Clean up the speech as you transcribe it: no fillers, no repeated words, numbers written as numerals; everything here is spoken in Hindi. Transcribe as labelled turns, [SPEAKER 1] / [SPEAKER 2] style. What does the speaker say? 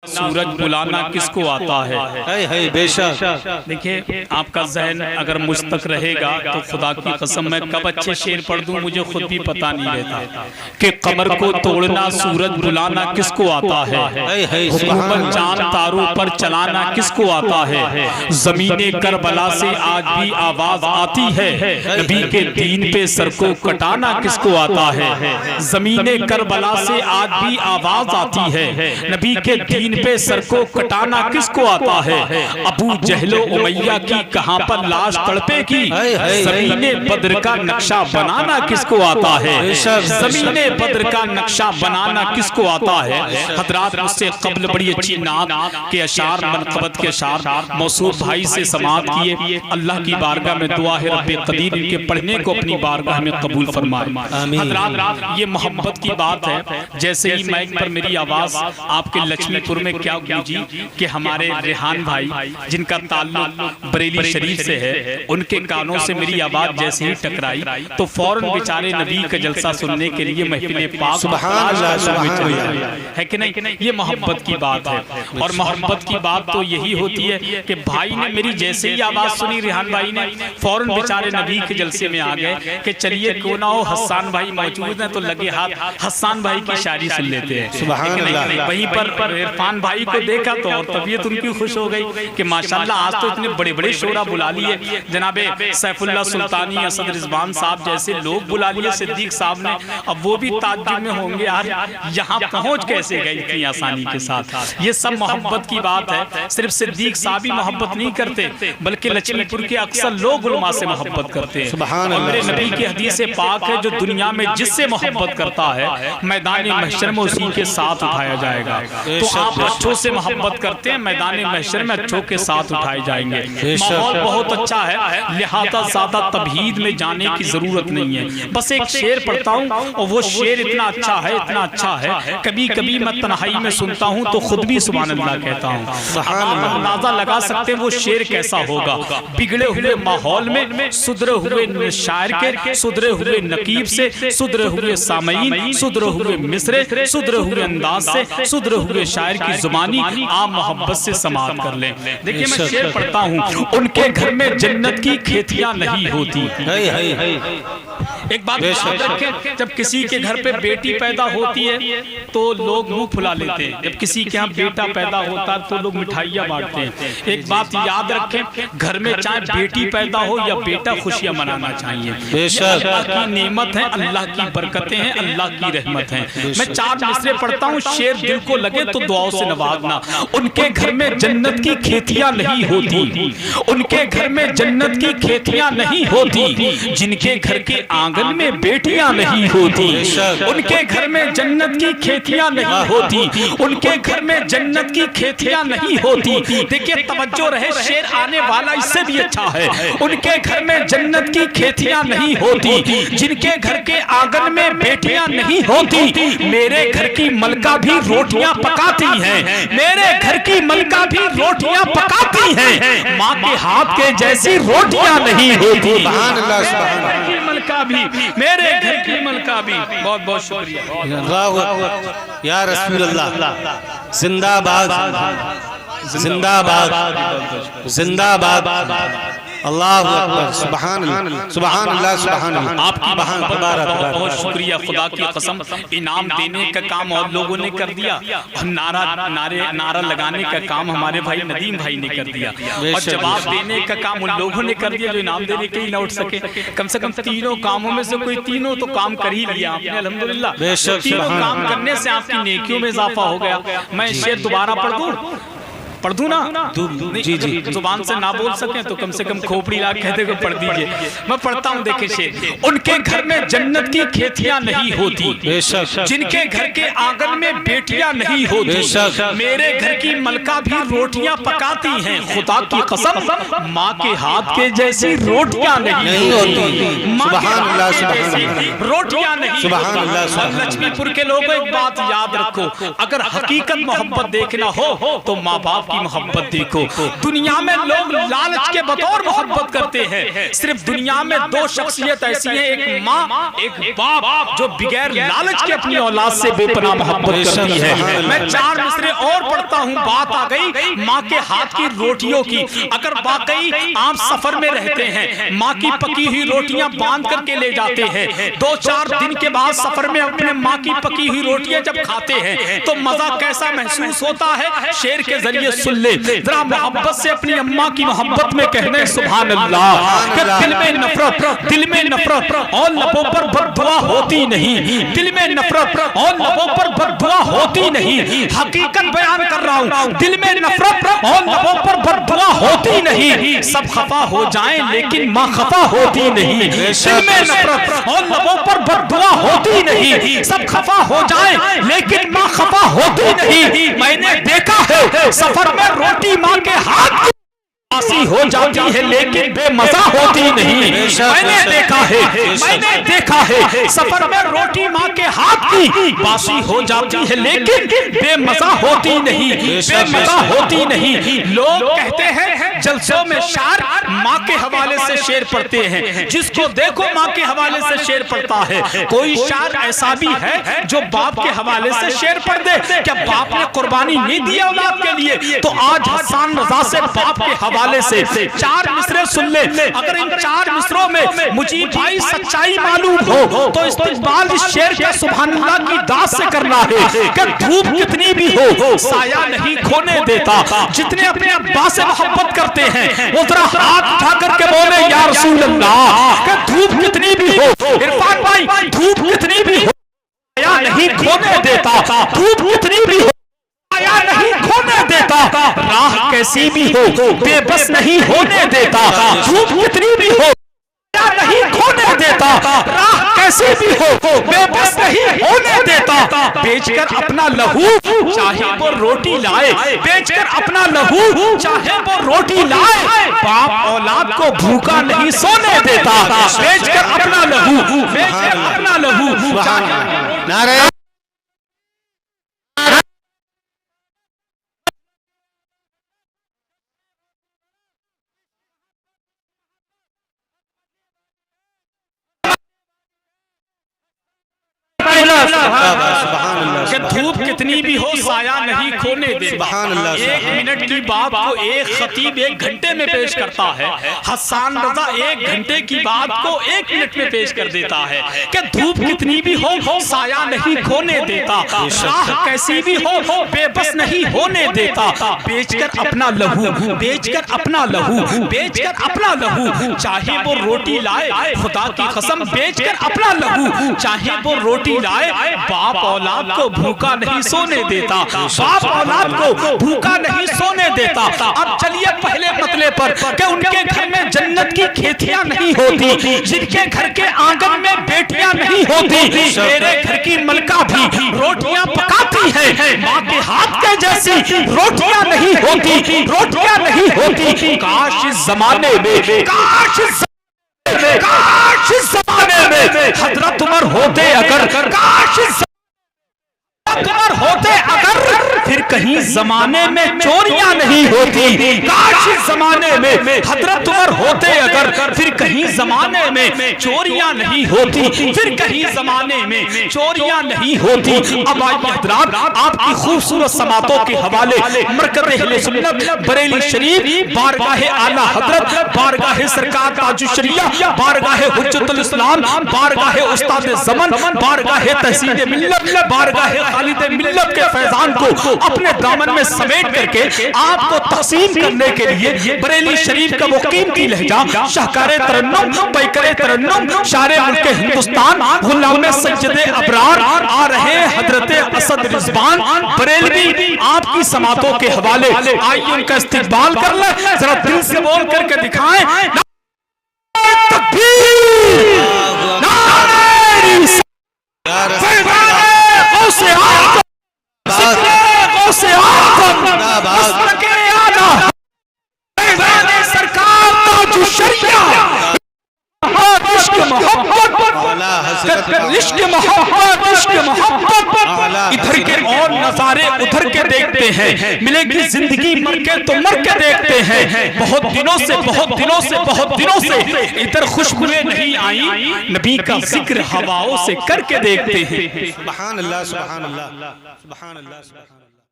[SPEAKER 1] सूरज बुलाना किसको आता है
[SPEAKER 2] बेशक।
[SPEAKER 1] देखिए, आपका जहन अगर मुझ तक रहेगा तो खुदा की कसम मैं कब अच्छे शेर पढ़ दूं मुझे खुद भी पता नहीं रहता कि कमर को तोड़ना सूरज बुलाना किसको आता है, हुकूमत चांद तारों पर चलाना किसको आता है, जमीने करबला से आज भी आवाज आती है, नबी के दीन पे सर को कटाना किसको आता है, जमीने करबला से आज भी आवाज आती है, नबी के दीन पे सर को कटाना किसको आता है, अबू जहलो उमैया की कहां पर लाश तड़पे की, ज़मीने बद्र का नक्शा बनाना किसको आता है, ज़मीने बद्र का नक्शा बनाना किसको आता है। हजरात मुझसे कब्ल बड़ी अच्छी नात के अशार मनक़बत के अशार मौसूफ भाई से समाअत किए। अल्लाह की बारगाह में दुआ है रब्बे क़दीर इनके पढ़ने को अपनी बारगाह में कबूल फरमाए। हजरात ये मोहब्बत की बात है। जैसे ही माइक पर मेरी आवाज आपके लक्ष्मीपुर में क्या गूंजी कि हमारे रेहान भाई जिनका ताल्लुक बरेली शरीफ से है, उनके कानों से मेरी आवाज जैसे ही टकराई तो फौरन बेचारे नबी का जलसा सुनने के लिए महफिल पाक है कि नहीं। ये मोहब्बत की बात है और मोहब्बत की बात तो यही होती है कि भाई ने मेरी जैसे ही आवाज सुनी, रेहान भाई ने फौरन बेचारे नबी के जलसे में आ गए कि चलिए क्यों ना हो हसन भाई मौजूद हैं तो लगे हाथ हसन भाई की शायरी सुन लेते हैं। वहीं पर इरफान भाई को देखा तो और तबीयत उनकी खुश हो गई कि माशाल्लाह आज तो इतने बड़े बड़े शोरा बुला लिए, जनाबे सैफुल्लाह सुल्तानी, असद रिजवान साहब जैसे लोग बुला लिए सिद्दीक साहब ने। अब वो भी ताज्जुब में होंगे यार यहाँ पहुंच कैसे गए इतनी आसानी के साथ। ये सब मोहब्बत की बात है। सिर्फ सिद्दीक साहब ही मोहब्बत नहीं करते बल्कि लक्ष्मीपुर के अक्सर लोग उलमा से मोहब्बत करते हैं। और मेरे नबी की हदीस पाक है जो दुनिया में जिससे मोहब्बत करता है मैदान महशर में उसी के साथ उठाया जाएगा। तो आप अच्छों से मोहब्बत करते हैं, मैदान महशर में अच्छों के साथ उठाए जाएंगे। माहौल बहुत अच्छा है, लिहाजा ज्यादा तबहीद में जाने की जरूरत नहीं है। बस एक शेर पढ़ता हूँ और वो शेर इतना अच्छा है, इतना अच्छा है, कभी कभी मैं तन्हाई में सुनता हूँ तो खुद भी सुभान अल्लाह कहता हूँ। आप अंदाजा लगा सकते हैं वो शेर कैसा होगा। बिगड़े हुए माहौल में सुधरे हुए शायर के, सुधरे हुए नकीब से, सुधरे हुए सामईन, सुधरे हुए मिसरे, सुधरे हुए अंदाज से, सुधरे हुए शायर की जुबानी आप मोहब्बत से समाअत कर लें। देखिए मैं शेर पढ़ता हूँ, उनके घर में जन्नत की खेतियां नहीं होती। एक बात याद रखें, जब किसी के घर पे बेटी पैदा होती है तो लोग मुंह फुला लेते हैं, जब किसी के यहाँ बेटा पैदा होता है तो लोग मिठाइयाँ बांटते हैं। एक बात याद रखें, घर में चाहे बेटी पैदा हो या बेटा खुशियाँ मनाना चाहिए। अल्लाह की नेमत है, अल्लाह की बरकतें हैं, अल्लाह की रहमत है। मैं 4 मिसरे पढ़ता हूँ, शेर दिल को लगे तो दुआओं से नवाजना। उनके घर में जन्नत की खेतियां नहीं होती, उनके घर में जन्नत की खेतियां नहीं होती, जिनके घर के आंगन में बेटियां नहीं होती, उनके घर में जन्नत की खेतियां नहीं होती, उनके घर में जन्नत की खेतियां नहीं होती। देखिए तवज्जो रहे, शेर आने वाला इससे भी अच्छा है। उनके घर में जन्नत की खेतियां नहीं होती, जिनके घर के आंगन में बेटियां नहीं होती, मेरे घर की मलका भी रोटियां पकाती हैं, मेरे घर की मलका भी रोटियां पकाती हैं, माँ के हाथ के जैसी रोटियां नहीं होती। मलका भी, मेरे घर की मलका भी। बहुत बहुत शुक्रिया
[SPEAKER 2] या रसूल अल्लाह, जिंदाबाद जिंदाबाद जिंदाबाद, अल्लाह अकबर, सुभान अल्लाह, सुभान अल्लाह, सुभान अल्लाह।
[SPEAKER 1] आपकी बहुत बहुत शुक्रिया, खुदा की कसम। इनाम देने का काम और लोगों ने कर दिया, नारा लगाने का काम हमारे भाई नदीम भाई ने कर दिया, और जवाब देने का काम उन लोगों ने कर दिया जो इनाम देने के लिए न उठ सके। कम से कम तीनों कामों में से कोई तीनों तो काम कर ही लिया आपने, अल्हम्दुलिल्लाह। तीनों काम करने से आपकी नेकियों में इजाफा हो गया। मैं शेर दोबारा पढ़ दूं ना? जी जी, जुबान से ना बोल सके तो कम से कम खोपड़ी ला कहते हुए पढ़ दीजिए। मैं पढ़ता हूँ, देखिए शेर। उनके घर में जन्नत की खेतियां नहीं होती, जिनके घर के आंगन में बेटियां नहीं होती, मेरे घर की मलका भी रोटियां पकाती हैं, खुदा की कसम माँ के हाथ के जैसी रोटियां नहीं होती, माँ के हाथ के जैसी रोटियां नहीं होती। लक्ष्मीपुर के लोगों एक बात याद रखो, अगर हकीकत मोहब्बत देखना हो तो माँ बाप की मोहब्बत देखो। दुनिया में लोग लालच के बतौर मोहब्बत करते हैं। सिर्फ दुनिया में दो शख्सियत ऐसी हैं, एक माँ एक बाप, जो बगैर लालच के अपनी औलाद से बेपनाह मोहब्बत करती है। मैं 4 मिसरे और पढ़ता हूँ। बात आ गई माँ के हाथ की रोटियों की। अगर वाकई आप सफर में रहते हैं, माँ की पकी हुई रोटियां बांध करके ले जाते हैं, 2-4 दिन के बाद सफर में अपने माँ की पकी हुई रोटियां जब खाते हैं तो मजा कैसा महसूस होता है, शेर के जरिए सुन ले जरा। मोहब्बत से अपनी अम्मा की मोहब्बत में कहने सुभान अल्लाह। दिल में नफरत और लबों पर बद्दुआ होती नहीं, दिल में नफरत और लबों पर बद्दुआ होती नहीं। हकीकत बयान कर रहा हूँ, दिल में नफरत और लबों पर बद्दुआ होती नहीं। सब खफा हो जाएं लेकिन माँ खफा होती नहीं। दिल में नफरत और लबों पर बद्दुआ होती नहीं। सब खफा हो जाएं लेकिन माँ खफा होती नहीं। मैंने देखा है सफर में रोटी माँ के हाथ बासी हो जाती है लेकिन बेमजा होती नहीं। मैंने देखा है सफर में रोटी माँ के हाथ की बासी हो जाती है लेकिन बेमजा होती नहीं, बेमजा होती नहीं। लोग कहते हैं जलसों में शार माँ के हवाले से शेर पढ़ते हैं, जिसको देखो माँ के हवाले से शेर पढ़ता है। कोई शार ऐसा भी है जो बाप के हवाले से शेर पढ़ दे? क्या बाप ने कुर्बानी नहीं दी औलाद के लिए? तो आज हसन रजा से बाप के हवाले से 4 मिसरे सुन ले। अगर इन 4 मिसरों में मुझे भाई सच्चाई मालूम हो तो इस्तेमाल इस शेर का सुभान अल्लाह की दाद से करना है कि धूप कितनी भी हो साया नहीं खोने देता। जितने अपने अब्बा से मोहब्बत करते हैं वो जरा हाथ उठा करके बोले या रसूल अल्लाह। कि धूप कितनी भी हो, इरफान भाई, धूप कितनी भी हो साया नहीं खोने देता। धूप कितनी भी हो नहीं खोने देता। राह कैसी भी हो बेबस नहीं होने देता। धूप कितनी भी हो नहीं खोने देता। राह कैसी भी हो बेबस नहीं होने देता। बेचकर अपना लहू चाहे वो रोटी लाए, बेचकर अपना लहू चाहे वो रोटी लाए। बाप औलाद को भूखा नहीं सोने देता। बेचकर अपना लहू, बेचकर अपना लहू चाहे। कि धूप कितनी भी हो साया नहीं खोने दे। 1 मिनट की बात को एक खतीब 1 घंटे में पेश करता है। हसन रजा 1 घंटे की बात को 1 मिनट में पेश कर देता है कि धूप कितनी भी हो साया नहीं खोने देता। राह कैसी भी हो बेबस नहीं होने देता। बेचकर अपना लहू, बेचकर अपना लहू, बेचकर अपना लहू चाहे वो रोटी लाए। खुदा की कसम बेचकर अपना लहू चाहे वो रोटी लाए। बाप औलाद को भूखा नहीं सोने देता। बाप औलाद को भूखा नहीं सोने देता। अब चलिए पहले मतले पर कि उनके घर में जन्नत की खेतियां नहीं होती, जिनके घर के आंगन में बेटियां नहीं होती। मेरे घर की मलका भी रोटियां पकाती है, माँ के हाथ के जैसी रोटियां नहीं होती, रोटियां नहीं होती। काश इस जमाने में, काश जमाने में हजरत उमर होते अगर, काश उमर होते अगर, फिर कहीं जमाने में चोरियां नहीं होती। काश जमाने में हजरत उमर होते अगर, फिर कहीं जमाने में चोरियां नहीं होती, फिर कहीं जमाने में चोरियां नहीं होती। अब आइए हजरात आपकी खूबसूरत समातों के हवाले मरकज़ अहले सुन्नत बरेली शरीफ, बारगाह आला हजरत, बारगाह सरकार ताजुश्शरिया, बारगाह हुज्जतुल इस्लाम, बारगाह उस्ताद ज़मन, बारगाह तहसीन मिल्लत, बारगाह खालिद मिल्लत के फैजान को अपने दामन में समेट करके आपको तक़सीम करने के लिए बरेली शरीफ का वो कीमती लहजा शाहकारे तरन्नुम, पैकरे तरन्नुम, शारे मुल्क हिंदुस्तान, गुलाम सज्जदे अबरार आ रहे हजरत असद रिजवान बरेलवी आपकी समातों के हवाले। आइए उनका इस्तिकबाल कर ले, जरा दिल से बोल करके दिखाएं सरकार इश्क मोहब्बत इधर के और नजारे उधर के देखते हैं, मिलेगी जिंदगी मर के तो मर के देखते हैं। बहुत दिनों से इधर खुशबुएं नहीं आई, नबी का जिक्र हवाओं से करके देखते हैं।
[SPEAKER 2] सुभान अल्लाह सुभान अल्लाह सुभान अल्लाह।